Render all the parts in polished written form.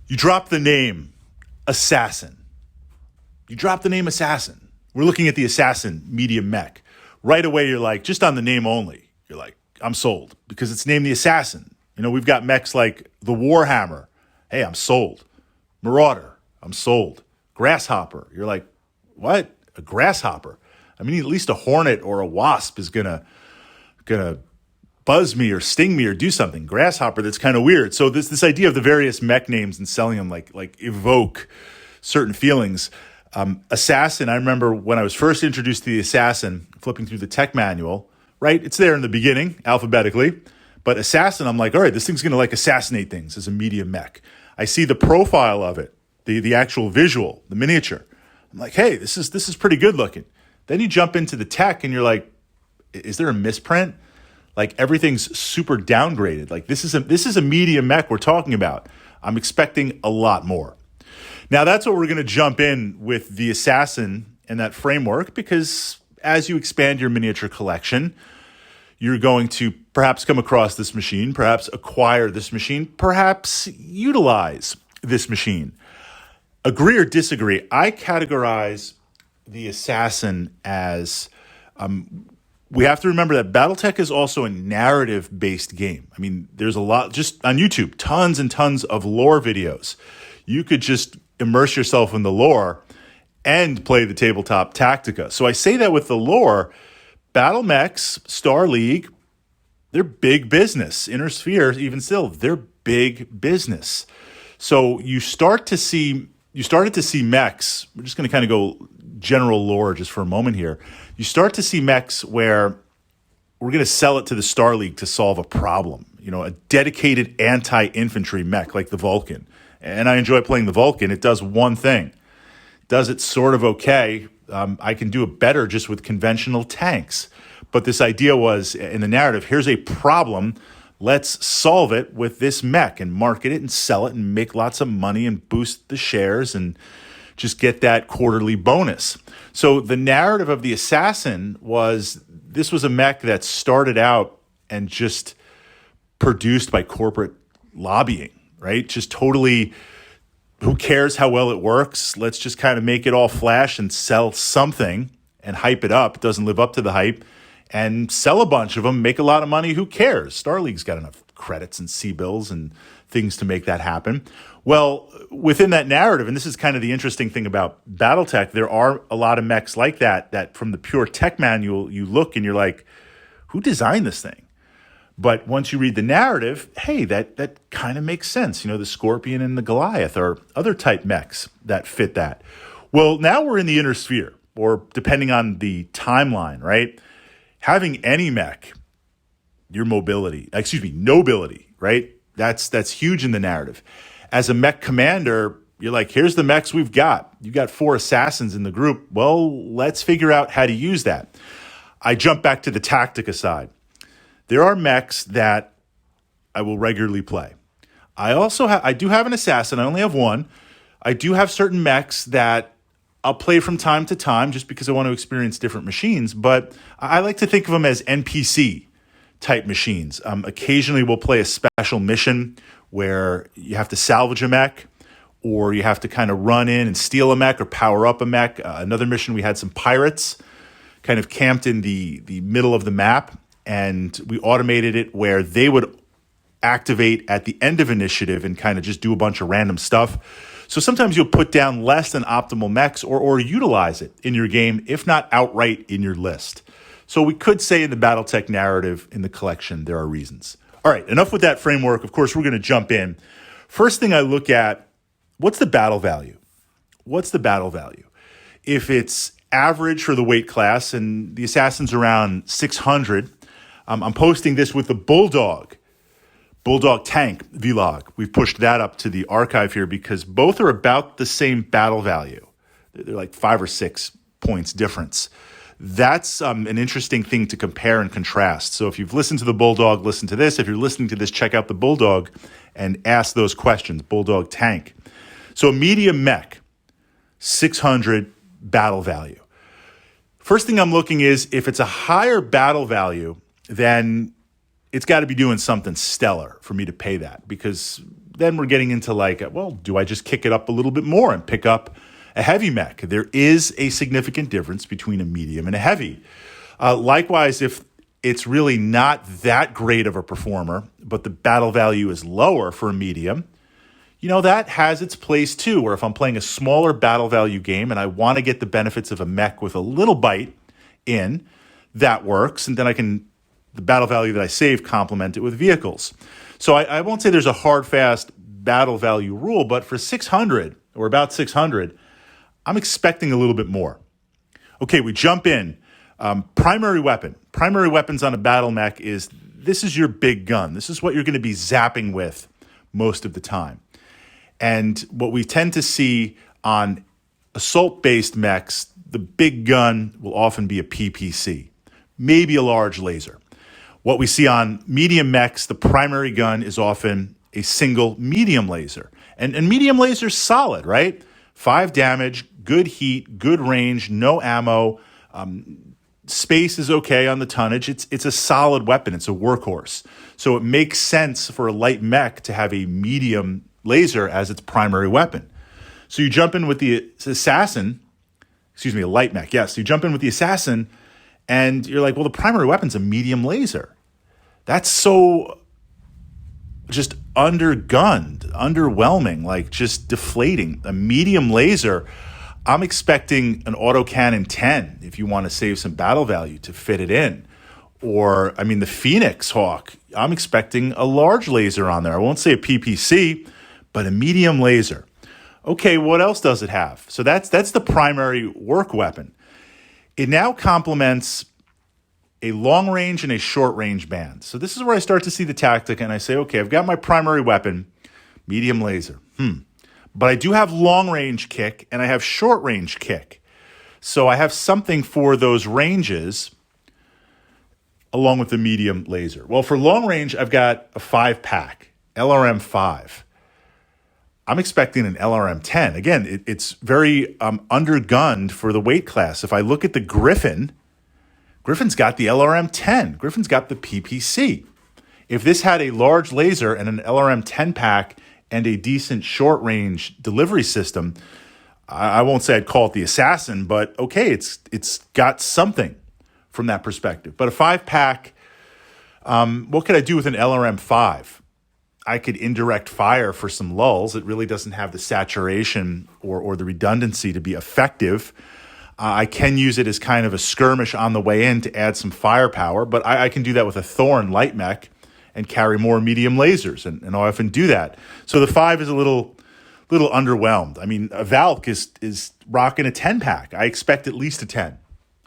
You drop the name Assassin. We're looking at the Assassin medium mech. Right away, you're like, just on the name only, you're like, I'm sold because it's named the Assassin. You know, we've got mechs like the Warhammer. Hey, I'm sold. Marauder, I'm sold. Grasshopper, you're like, what? A grasshopper? I mean, at least a hornet or a wasp is gonna buzz me or sting me or do something. Grasshopper, that's kind of weird. So this idea of the various mech names and selling them like evoke certain feelings. Assassin, I remember when I was first introduced to the Assassin, flipping through the tech manual, right? It's there in the beginning, alphabetically. But Assassin, I'm like, all right, this thing's going to like assassinate things as a medium mech. I see the profile of it, the actual visual, the miniature. I'm like, hey, this is pretty good looking. Then you jump into the tech and you're like, is there a misprint? Like everything's super downgraded. Like this is a medium mech we're talking about. I'm expecting a lot more. Now that's what we're going to jump in with the Assassin and that framework, because as you expand your miniature collection, you're going to perhaps come across this machine, perhaps acquire this machine, perhaps utilize this machine. Agree or disagree, I categorize the Assassin as, we have to remember that Battletech is also a narrative-based game. I mean, there's a lot, just on YouTube, tons and tons of lore videos. You could just immerse yourself in the lore and play the tabletop Tactica. So I say that with the lore, Battle Mechs, Star League, they're big business. Inner Sphere, even still, they're big business. So you started to see mechs. We're just going to kind of go general lore just for a moment here. You start to see mechs where we're going to sell it to the Star League to solve a problem. You know, a dedicated anti-infantry mech like the Vulcan. And I enjoy playing the Vulcan. It does one thing. Does it sort of okay. I can do it better just with conventional tanks. But this idea was, in the narrative, here's a problem. Let's solve it with this mech and market it and sell it and make lots of money and boost the shares and just get that quarterly bonus. So the narrative of the Assassin was, this was a mech that started out and just produced by corporate lobbying, right? Just totally, who cares how well it works? Let's just kind of make it all flash and sell something and hype it up. It doesn't live up to the hype. And sell a bunch of them, make a lot of money. Who cares? Star League's got enough credits and C-bills and things to make that happen. Well, within that narrative, and this is kind of the interesting thing about Battletech, there are a lot of mechs like that from the pure tech manual, you look and you're like, who designed this thing? But once you read the narrative, hey, that kind of makes sense. You know, the Scorpion and the Goliath are other type mechs that fit that. Well, now we're in the Inner Sphere, or depending on the timeline, right? Having any mech, your nobility, right? That's huge in the narrative. As a mech commander, you're like, here's the mechs we've got. You got 4 assassins in the group. Well, let's figure out how to use that. I jump back to the Tactica side. There are mechs that I will regularly play. I do have an assassin. I only have one. I do have certain mechs that I'll play from time to time just because I want to experience different machines, but I like to think of them as NPC type machines. Occasionally we'll play a special mission where you have to salvage a mech, or you have to kind of run in and steal a mech or power up a mech. Another mission, we had some pirates kind of camped in the middle of the map, and we automated it where they would activate at the end of initiative and kind of just do a bunch of random stuff. So sometimes you'll put down less than optimal mechs or utilize it in your game, if not outright in your list. So we could say in the Battletech narrative in the collection, there are reasons. All right, enough with that framework. Of course, we're going to jump in. First thing I look at, what's the battle value? What's the battle value? If it's average for the weight class and the Assassin's around 600, I'm posting this with the Bulldog tank vlog. We've pushed that up to the archive here because both are about the same battle value. They're like 5 or 6 points difference. That's an interesting thing to compare and contrast. So if you've listened to the Bulldog, listen to this. If you're listening to this, check out the Bulldog and ask those questions. Bulldog tank. So a medium mech, 600 battle value. First thing I'm looking is if it's a higher battle value, then it's got to be doing something stellar for me to pay that, because then we're getting into like, well, do I just kick it up a little bit more and pick up a heavy mech? There is a significant difference between a medium and a heavy. Likewise, if it's really not that great of a performer, but the battle value is lower for a medium, that has its place too, where if I'm playing a smaller battle value game and I want to get the benefits of a mech with a little bite in, that works. And then the battle value that I save, complement it with vehicles. So I won't say there's a hard, fast battle value rule, but for 600 or about 600, I'm expecting a little bit more. Okay, we jump in. Primary weapon. Primary weapons on a battle mech this is your big gun. This is what you're going to be zapping with most of the time. And what we tend to see on assault-based mechs, the big gun will often be a PPC, maybe a large laser. What we see on medium mechs, the primary gun is often a single medium laser. And medium laser's solid, right? 5 damage, good heat, good range, no ammo. Space is okay on the tonnage. It's a solid weapon. It's a workhorse. So it makes sense for a light mech to have a medium laser as its primary weapon. So you jump in with the assassin, a light mech. Yes, you jump in with the assassin and you're like, well, the primary weapon's a medium laser. That's so just undergunned, underwhelming, like just deflating. A medium laser, I'm expecting an autocannon 10 if you want to save some battle value to fit it in. Or, the Phoenix Hawk, I'm expecting a large laser on there. I won't say a PPC, but a medium laser. Okay, what else does it have? So that's the primary work weapon. It now complements a long range and a short range band. So this is where I start to see the tactic and I say, okay, I've got my primary weapon, medium laser. But I do have long range kick and I have short range kick. So I have something for those ranges along with the medium laser. Well, for long range, I've got a 5-pack, LRM 5. I'm expecting an LRM 10. Again, it's very undergunned for the weight class. If I look at the Griffin's got the LRM 10. Griffin's got the PPC. If this had a large laser and an LRM 10 pack and a decent short range delivery system, I won't say I'd call it the assassin, but okay, it's got something from that perspective. But a 5-pack, what could I do with an LRM 5? I could indirect fire for some lulls. It really doesn't have the saturation or the redundancy to be effective. I can use it as kind of a skirmish on the way in to add some firepower, but I can do that with a Thorn light mech and carry more medium lasers, and I often do that. So the 5 is a little underwhelmed. A Valk is rocking a 10-pack. I expect at least a 10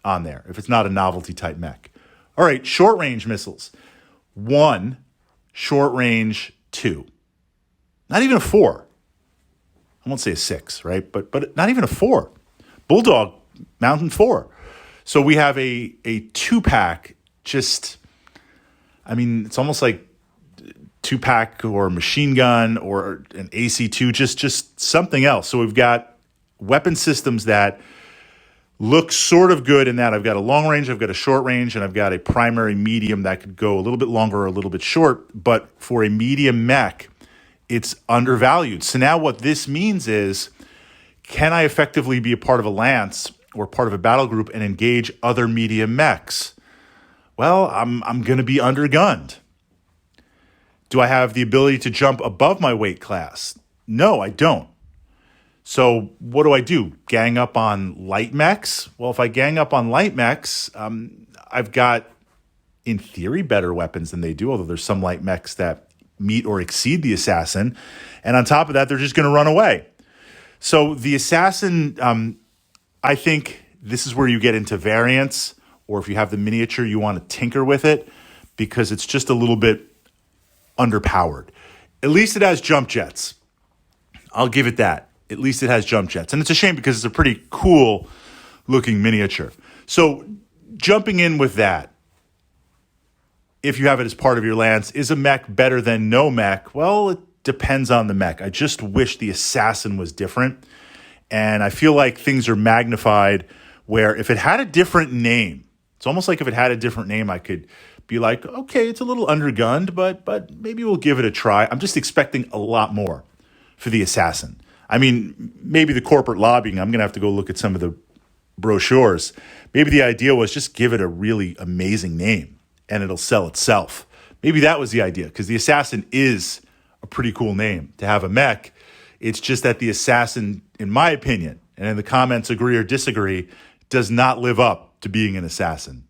on there if it's not a novelty type mech. All right, short range missiles. 1, short range 2. Not even a 4. I won't say a 6, right? But not even a 4. Bulldog, Mountain 4. So we have a 2-pack, just, it's almost like 2-pack or machine gun or an AC2, just something else. So we've got weapon systems that look sort of good in that I've got a long range, I've got a short range, and I've got a primary medium that could go a little bit longer or a little bit short. But for a medium mech, it's undervalued. So now what this means is, can I effectively be a part of a lance or part of a battle group and engage other medium mechs? Well, I'm going to be undergunned. Do I have the ability to jump above my weight class? No, I don't. So what do? Gang up on light mechs? Well, if I gang up on light mechs, I've got, in theory, better weapons than they do, although there's some light mechs that meet or exceed the assassin. And on top of that, they're just going to run away. So the assassin, I think this is where you get into variants, or if you have the miniature, you want to tinker with it because it's just a little bit underpowered. At least it has jump jets. I'll give it that. At least it has jump jets. And it's a shame because it's a pretty cool looking miniature. So jumping in with that, if you have it as part of your lance, is a mech better than no mech? Well, it depends on the mech. I just wish the assassin was different. And I feel like things are magnified where if it had a different name, It's almost like if it had a different name, I could be like, okay, it's a little undergunned, but maybe we'll give it a try. I'm just expecting a lot more for the Assassin. I mean, maybe the corporate lobbying, I'm going to have to go look at some of the brochures. Maybe the idea was just give it a really amazing name and it'll sell itself. Maybe that was the idea, because the Assassin is a pretty cool name to have a mech. It's just that the Assassin, in my opinion, and in the comments agree or disagree, does not live up to being an assassin.